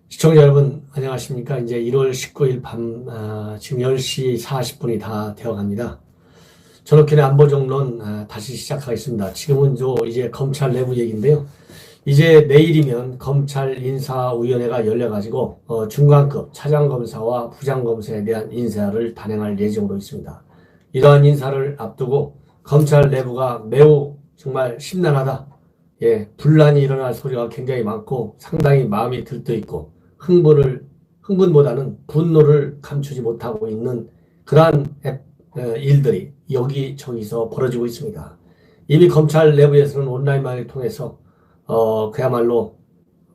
시청자 여러분 안녕하십니까. 이제 1월 19일 밤 지금 10시 40분이 다 되어갑니다. 전옥현의 안보정론 다시 시작하겠습니다. 지금은 이제 검찰 내부 얘기인데요. 이제 내일이면 검찰 인사위원회가 열려가지고 중간급 차장검사와 부장검사에 대한 인사를 단행할 예정으로 있습니다. 이러한 인사를 앞두고 검찰 내부가 매우 정말 심란하다. 분란이 일어날 소리가 굉장히 많고 상당히 마음이 들떠있고 흥분보다는 분노를 감추지 못하고 있는 그러한 일들이 여기저기서 벌어지고 있습니다. 이미 검찰 내부에서는 온라인망을 통해서 그야말로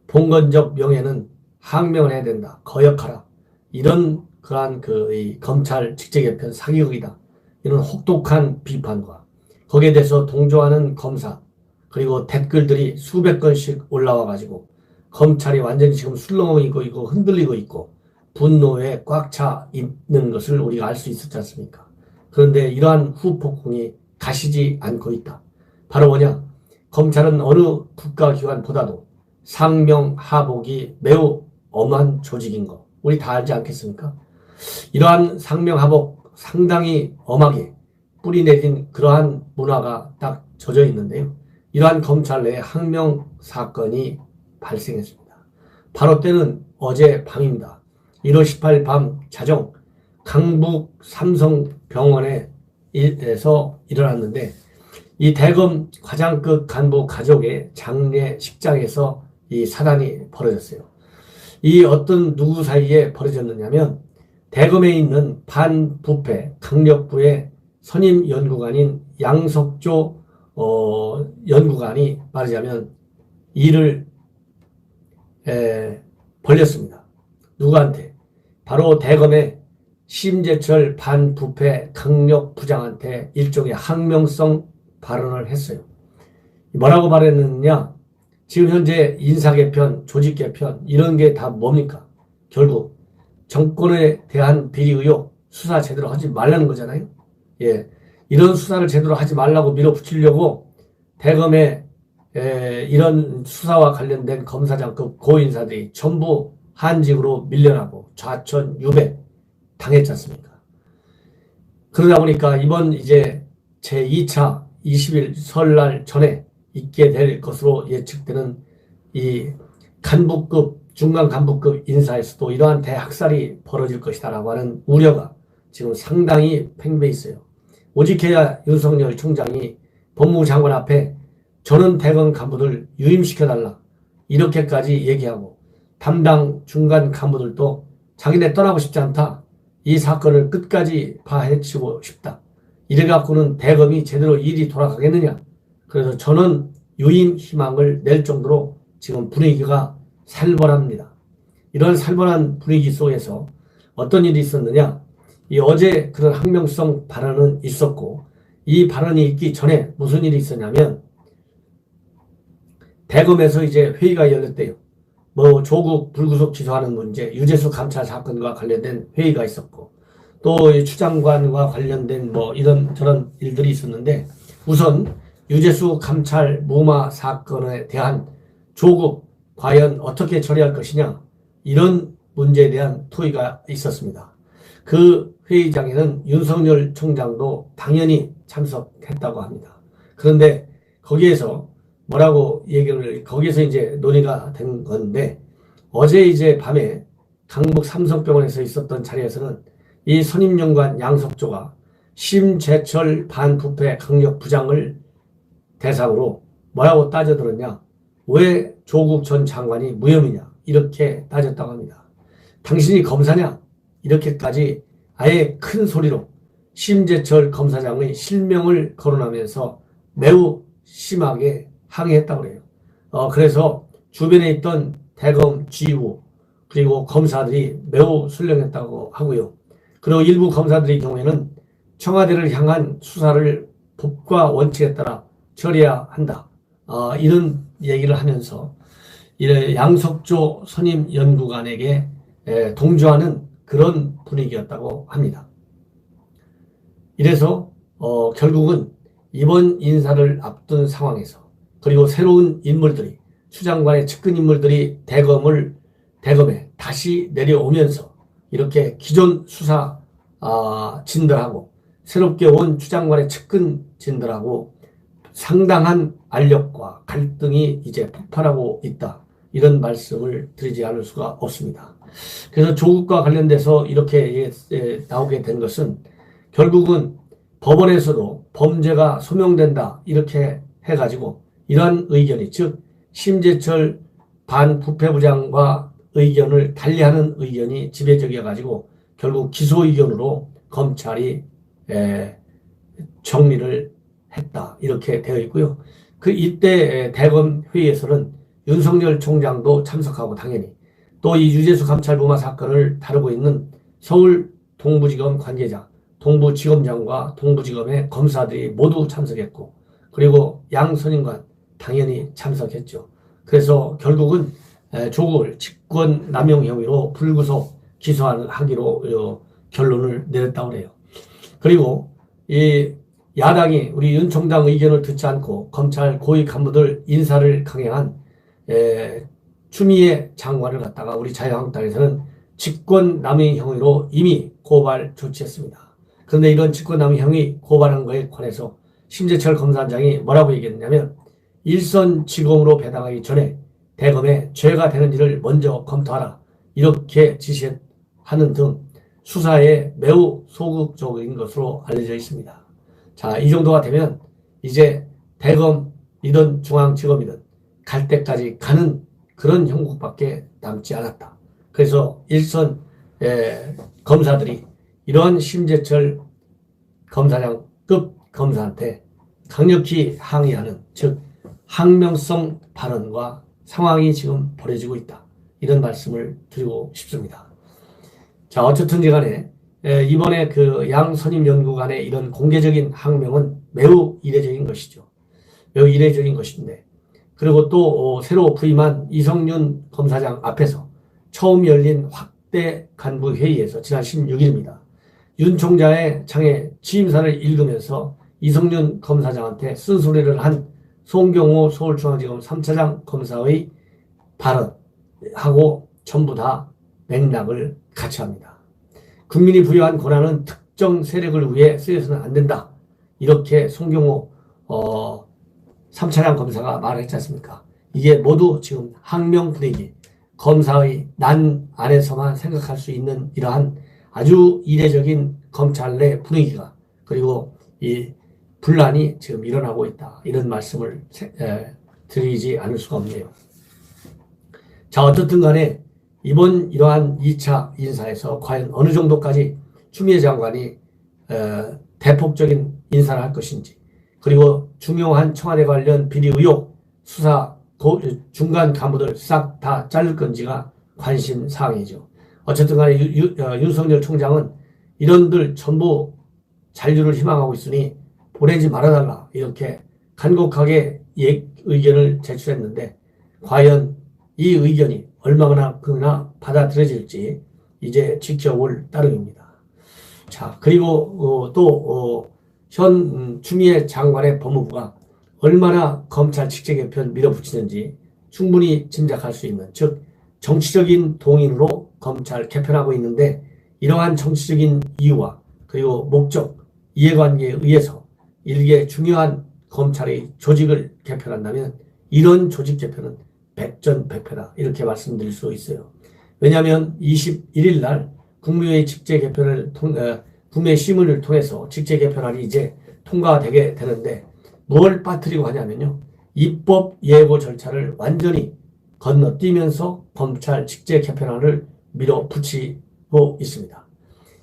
봉건적 명예는 항명을 해야 된다. 거역하라. 이런 그러한 이 검찰 직제개편 사기극이다. 이런 혹독한 비판과 거기에 대해서 동조하는 검사 그리고 댓글들이 수백 건씩 올라와 가지고 검찰이 완전히 지금 술렁이고 있고 흔들리고 있고 분노에 꽉 차 있는 것을 우리가 알 수 있었지 않습니까? 그런데 이러한 후폭풍이 가시지 않고 있다. 바로 뭐냐? 검찰은 어느 국가기관보다도 상명하복이 매우 엄한 조직인 거 우리 다 알지 않겠습니까? 이러한 상명하복 상당히 엄하게 뿌리내린 그러한 문화가 딱 젖어 있는데요. 이러한 검찰 내에 항명 사건이 발생했습니다. 바로 때는 어제 밤입니다. 1월 18일 밤 자정 강북 삼성병원에서 일어났는데 이 대검 과장급 간부 가족의 장례식장에서 이 사단이 벌어졌어요. 이 어떤 누구 사이에 벌어졌느냐면 대검에 있는 반부패 강력부의 선임 연구관인 양석조 연구관이 말하자면 일을 벌렸습니다. 누구한테? 바로 대검의 심재철 반부패 강력부장한테 일종의 항명성 발언을 했어요. 뭐라고 말했느냐? 지금 현재 인사개편, 조직개편 이런 게 다 뭡니까? 결국 정권에 대한 비리 의혹 수사 제대로 하지 말라는 거잖아요. 이런 수사를 제대로 하지 말라고 밀어붙이려고 대검의 이런 수사와 관련된 검사장급 고인사들이 전부 한직으로 밀려나고 좌천유배 당했지 않습니까? 그러다 보니까 이번 이제 제2차 20일 설날 전에 있게 될 것으로 예측되는 이 간부급, 중간 간부급 인사에서도 이러한 대학살이 벌어질 것이다라고 하는 우려가 지금 상당히 팽배해 있어요. 오직해야 윤석열 총장이 법무부 장관 앞에 저는 대검 간부들 유임시켜달라 이렇게까지 얘기하고 담당 중간 간부들도 자기네 떠나고 싶지 않다. 이 사건을 끝까지 파헤치고 싶다. 이래갖고는 대검이 제대로 일이 돌아가겠느냐. 그래서 저는 유임 희망을 낼 정도로 지금 분위기가 살벌합니다. 이런 살벌한 분위기 속에서 어떤 일이 있었느냐. 이 어제 그런 항명성 발언은 있었고 이 발언이 있기 전에 무슨 일이 있었냐면 대검에서 이제 회의가 열렸대요. 조국 불구속 기소하는 문제, 유재수 감찰 사건과 관련된 회의가 있었고 또 추장관과 관련된 이런 저런 일들이 있었는데 우선 유재수 감찰 무마 사건에 대한 조국 과연 어떻게 처리할 것이냐 이런 문제에 대한 토의가 있었습니다. 그 회의장에는 윤석열 총장도 당연히 참석했다고 합니다. 그런데 거기에서 거기에서 이제 논의가 된 건데 어제 이제 밤에 강북 삼성병원에서 있었던 자리에서는 이 선임연구관 양석조가 심재철 반부패 강력부장을 대상으로 뭐라고 따져들었냐? 왜 조국 전 장관이 무혐의냐? 이렇게 따졌다고 합니다. 당신이 검사냐? 이렇게까지 아예 큰 소리로 심재철 검사장의 실명을 거론하면서 매우 심하게 항의했다고 해요. 그래서 주변에 있던 대검 지휘부 그리고 검사들이 매우 술렁했다고 하고요. 그리고 일부 검사들의 경우에는 청와대를 향한 수사를 법과 원칙에 따라 처리해야 한다. 이런 얘기를 하면서 양석조 선임 연구관에게 동조하는 그런 분위기였다고 합니다. 이래서 결국은 이번 인사를 앞둔 상황에서 그리고 새로운 인물들이 추 장관의 측근 인물들이 대검에 다시 내려오면서 이렇게 기존 수사 진들하고 새롭게 온 추 장관의 측근 진들하고 상당한 알력과 갈등이 이제 폭발하고 있다. 이런 말씀을 드리지 않을 수가 없습니다. 그래서 조국과 관련돼서 이렇게 나오게 된 것은 결국은 법원에서도 범죄가 소명된다 이렇게 해가지고 이러한 의견이 즉 심재철 반부패부장과 의견을 달리하는 의견이 지배적이어가지고 결국 기소 의견으로 검찰이 정리를 했다 이렇게 되어 있고요. 그 이때 대검 회의에서는 윤석열 총장도 참석하고 당연히 또 이 유재수 감찰부마 사건을 다루고 있는 서울 동부지검 관계자, 동부지검장과 동부지검의 검사들이 모두 참석했고 그리고 양 선임관 당연히 참석했죠. 그래서 결국은 조국을 직권남용 혐의로 불구속 기소하기로 결론을 내렸다고 해요. 그리고 이 야당이 우리 윤 총장 의견을 듣지 않고 검찰 고위 간부들 인사를 강행한 추미애 장관을 갖다가 우리 자유한국당에서는 직권남용 혐의로 이미 고발 조치했습니다. 그런데 이런 직권남용 혐의 고발한 거에 관해서 심재철 검사장이 뭐라고 얘기했냐면 일선 직원으로 배당하기 전에 대검에 죄가 되는지를 먼저 검토하라 이렇게 지시하는 등 수사에 매우 소극적인 것으로 알려져 있습니다. 자, 이 정도가 되면 이제 대검이든 중앙지검이든 갈 때까지 가는 그런 형국밖에 남지 않았다. 그래서 일선 검사들이 이런 심재철 검사장급 검사한테 강력히 항의하는 즉 항명성 발언과 상황이 지금 벌어지고 있다. 이런 말씀을 드리고 싶습니다. 자, 어쨌든지 간에 이번에 그 양 선임 연구관의 이런 공개적인 항명은 매우 이례적인 것이죠. 매우 이례적인 것인데 그리고 또 새로 부임한 이성윤 검사장 앞에서 처음 열린 확대 간부 회의에서 지난 16일입니다. 윤 총장의 장애 취임사를 읽으면서 이성윤 검사장한테 쓴소리를 한 송경호 서울중앙지검 3차장 검사의 발언하고 전부 다 맥락을 같이 합니다. 국민이 부여한 권한은 특정 세력을 위해 쓰여서는 안 된다. 이렇게 송경호 3차장 검사가 말했지 않습니까? 이게 모두 지금 항명 분위기, 검사의 난 안에서만 생각할 수 있는 이러한 아주 이례적인 검찰 내 분위기가 그리고 이 분란이 지금 일어나고 있다. 이런 말씀을 드리지 않을 수가 없네요. 자, 어떻든 간에 이번 이러한 2차 인사에서 과연 어느 정도까지 추미애 장관이 대폭적인 인사를 할 것인지 그리고 중요한 청와대 관련 비리 의혹 수사 중간 간부들 싹 다 자를 건지가 관심 사항이죠. 어쨌든 간에 윤석열 총장은 이런들 전부 잔류를 희망하고 있으니 보내지 말아달라 이렇게 간곡하게 의견을 제출했는데 과연 이 의견이 얼마나 받아들여질지 이제 지켜볼 따름입니다. 자, 그리고 또 현 추미애 장관의 법무부가 얼마나 검찰 직제 개편 밀어붙이는지 충분히 짐작할 수 있는 즉 정치적인 동인으로 검찰 개편하고 있는데 이러한 정치적인 이유와 그리고 목적, 이해관계에 의해서 일개 중요한 검찰의 조직을 개편한다면 이런 조직 개편은 백전백패다 이렇게 말씀드릴 수 있어요. 왜냐하면 21일 날 국무회의 직제 개편을 국무회의 심의를 통해서 직제 개편안이 이제 통과되게 되는데 뭘 빠뜨리고 하냐면요. 입법 예고 절차를 완전히 건너뛰면서 검찰 직제 개편안을 밀어붙이고 있습니다.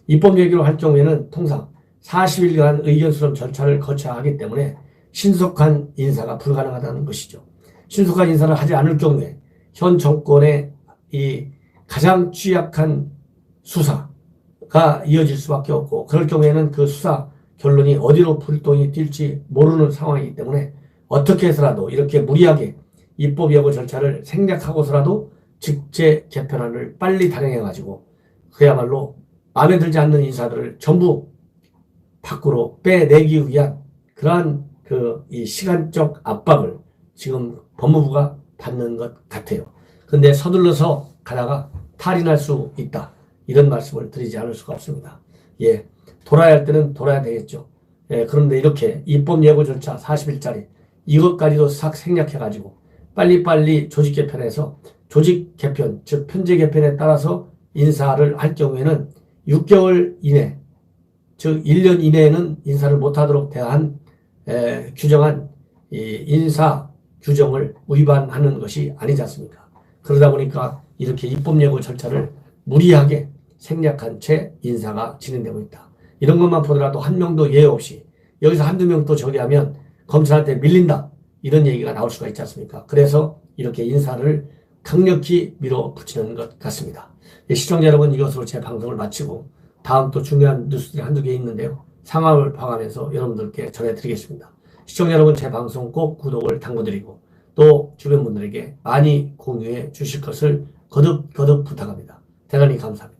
입법 예고를 할 경우에는 통상 40일간 의견 수렴 절차를 거쳐야 하기 때문에 신속한 인사가 불가능하다는 것이죠. 신속한 인사를 하지 않을 경우에 현 정권의 이 가장 취약한 수사가 이어질 수밖에 없고 그럴 경우에는 그 수사 결론이 어디로 불똥이 튈지 모르는 상황이기 때문에 어떻게 해서라도 이렇게 무리하게 입법 예고 절차를 생략하고서라도 직제 개편안을 빨리 단행해가지고 그야말로 마음에 들지 않는 인사들을 전부 밖으로 빼내기 위한 그러한 이 시간적 압박을 지금 법무부가 받는 것 같아요. 그런데 서둘러서 가다가 탈이 날 수 있다. 이런 말씀을 드리지 않을 수가 없습니다. 예, 돌아야 할 때는 돌아야 되겠죠. 예, 그런데 이렇게 입법 예고 절차 40일짜리 이것까지도 싹 생략해가지고 빨리빨리 조직 개편해서 조직 개편, 즉 편제 개편에 따라서 인사를 할 경우에는 6개월 이내, 즉 1년 이내에는 인사를 못하도록 대한 규정한 이 인사 규정을 위반하는 것이 아니지 않습니까? 그러다 보니까 이렇게 입법 예고 절차를 무리하게 생략한 채 인사가 진행되고 있다. 이런 것만 보더라도 한 명도 예외 없이 여기서 한두 명 또 저기 하면 검찰한테 밀린다. 이런 얘기가 나올 수가 있지 않습니까? 그래서 이렇게 인사를 강력히 밀어붙이는 것 같습니다. 시청자 여러분, 이것으로 제 방송을 마치고 다음 또 중요한 뉴스들이 한두 개 있는데요. 상황을 봐가면서 여러분들께 전해드리겠습니다. 시청자 여러분, 제 방송 꼭 구독을 당부드리고 또 주변 분들에게 많이 공유해 주실 것을 거듭 부탁합니다. 대단히 감사합니다.